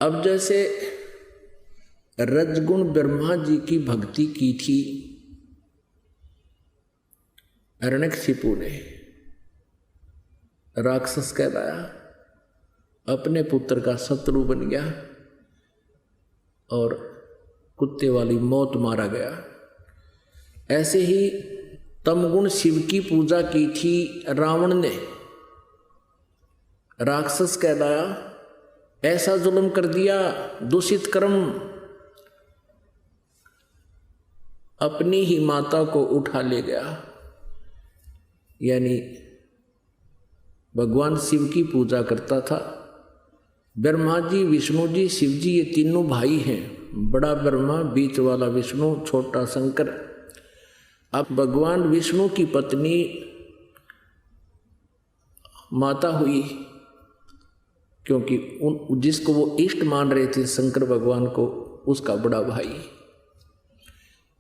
अब जैसे रजगुण ब्रह्मा जी की भक्ति की थी हिरण्यकशिपु ने, राक्षस कहलाया, अपने पुत्र का शत्रु बन गया और कुत्ते वाली मौत मारा गया। ऐसे ही तमगुण शिव की पूजा की थी रावण ने, राक्षस कहलाया, ऐसा जुल्म कर दिया, दूषित कर्म, अपनी ही माता को उठा ले गया। यानी भगवान शिव की पूजा करता था। ब्रह्मा जी, विष्णु जी, शिव जी, ये तीनों भाई हैं, बड़ा ब्रह्मा, बीच वाला विष्णु, छोटा शंकर। अब भगवान विष्णु की पत्नी माता हुई, क्योंकि जिसको वो इष्ट मान रहे थे शंकर भगवान को, उसका बड़ा भाई,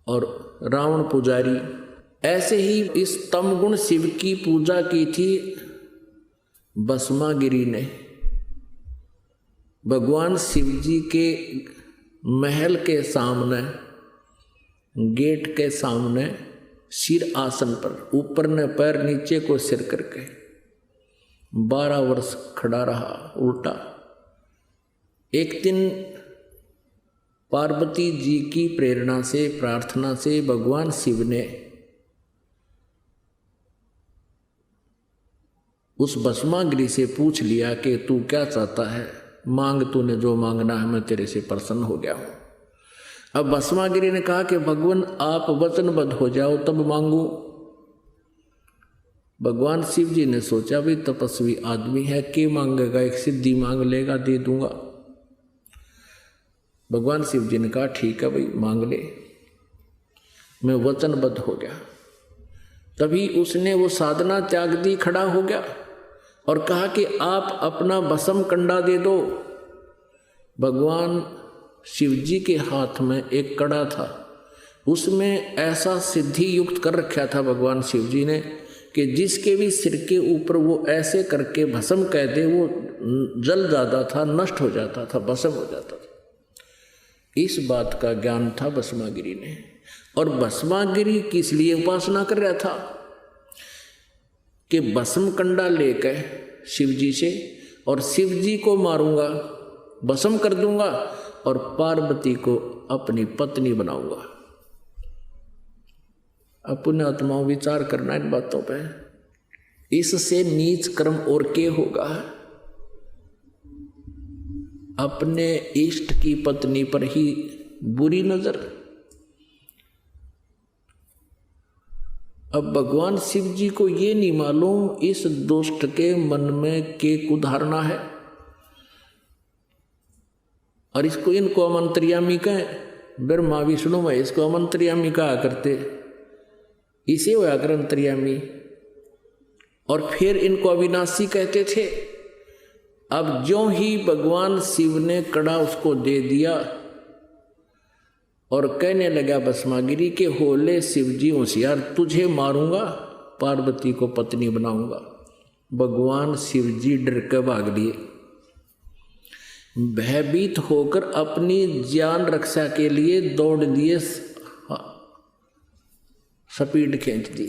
और रावण पुजारी। ऐसे ही इस तमगुण शिव की पूजा की थी भस्मागिरी ने। भगवान शिव जी के महल के सामने, गेट के सामने, सिर आसन पर, ऊपर ने पैर, नीचे को सिर करके 12 वर्ष खड़ा रहा उल्टा। एक दिन पार्वती जी की प्रेरणा से, प्रार्थना से भगवान शिव ने उस भस्मागिरी से पूछ लिया कि तू क्या चाहता है, मांग, तूने जो मांगना है, मैं तेरे से प्रसन्न हो गया हूं। अब भस्मागिरी ने कहा कि भगवान आप वचनबद्ध हो जाओ तब मांगू। भगवान शिव जी ने सोचा भी तपस्वी आदमी है, के मांगेगा, एक सिद्धि मांग लेगा, दे दूंगा। भगवान शिव जी ने कहा ठीक है भाई, मांग ले, मैं वचनबद्ध हो गया। तभी उसने वो साधना त्याग दी, खड़ा हो गया और कहा कि आप अपना भस्म कंडा दे दो। भगवान शिव जी के हाथ में एक कड़ा था, उसमें ऐसा सिद्धि युक्त कर रखा था भगवान शिव जी ने कि जिसके भी सिर के ऊपर वो ऐसे करके भस्म कह दे, वो जल जाता था, नष्ट हो जाता था, भस्म हो जाता था। इस बात का ज्ञान था भस्मागिरी ने। और भस्मागिरी किस लिए उपासना कर रहा था कि भस्म कंडा लेकर शिव जी से, और शिव जी को मारूंगा, भस्म कर दूंगा, और पार्वती को अपनी पत्नी बनाऊंगा। अपने आत्माओं विचार करना इन बातों पे। इससे नीच कर्म और क्या होगा? अपने इष्ट की पत्नी पर ही बुरी नजर। अब भगवान शिव जी को ये नहीं मालूम इस दुष्ट के मन में के कुधारणा है, और इनको अमंत्रियामी कहें। ब्रह्मा विष्णु में इसको अमंत्रियामी कहा करते, इसे होया कर अंतर्यामी। और फिर इनको अविनाशी कहते थे। अब ज्यों ही भगवान शिव ने कड़ा उसको दे दिया और कहने लगा भस्मागिरी के, होले शिव जी होशियार, तुझे मारूंगा, पार्वती को पत्नी बनाऊंगा। भगवान शिव जी डर के भाग लिए, भयभीत होकर अपनी जान रक्षा के लिए दौड़ लिए, स्पीड खींच दी।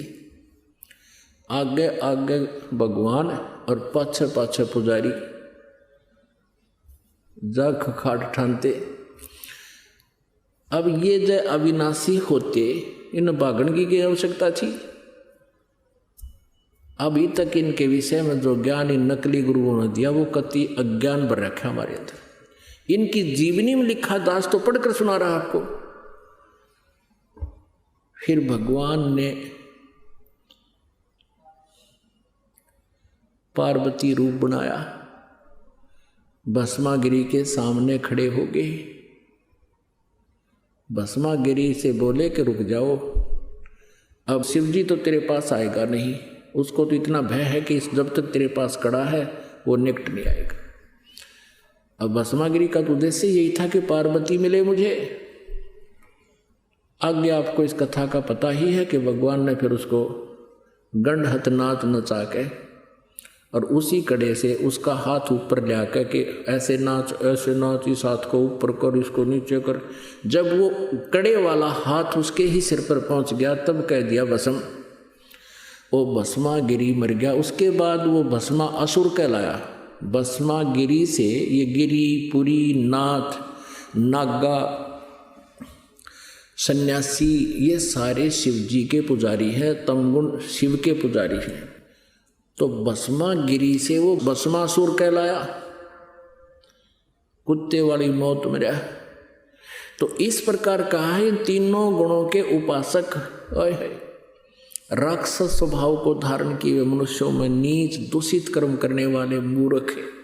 आगे आगे भगवान और पाछे पाछे पुजारी, जग खाट ठानते। अब ये जो अविनाशी होते, इन भागण की आवश्यकता थी? अभी तक इनके विषय में जो ज्ञान इन नकली गुरुओं ने दिया वो कति अज्ञान भर रखा हमारे अंदर। इनकी जीवनी में लिखा दास तो पढ़कर सुना रहा आपको। फिर भगवान ने पार्वती रूप बनाया, भस्मागिरी के सामने खड़े हो गए। भस्मागिरी से बोले कि रुक जाओ, अब शिव जी तो तेरे पास आएगा नहीं, उसको तो इतना भय है कि जब तक तेरे पास खड़ा है वो निकट नहीं आएगा। अब भस्मागिरी का तो उद्देश्य यही था कि पार्वती मिले मुझे। आगे आपको इस कथा का पता ही है कि भगवान ने फिर उसको गंडहत नाच नचा के और उसी कड़े से उसका हाथ ऊपर ले आकर के ऐसे नाच इस हाथ को ऊपर कर, इसको नीचे कर। जब वो कड़े वाला हाथ उसके ही सिर पर पहुंच गया तब कह दिया भस्म। वो भस्मा गिरी मर गया। उसके बाद वो भस्मा असुर कहलाया। भस्मा गिरी से ये गिरी, पुरी, नाथ, नागा, सन्यासी ये सारे शिव जी के पुजारी हैं, तमगुण शिव के पुजारी हैं। तो भस्मा गिरी से वो भस्मासुर कहलाया, कुत्ते वाली मौत मरा। तो इस प्रकार कहा है, तीनों गुणों के उपासक राक्षस स्वभाव को धारण किए हुए मनुष्यों में नीच दूषित कर्म करने वाले मूर्ख हैं।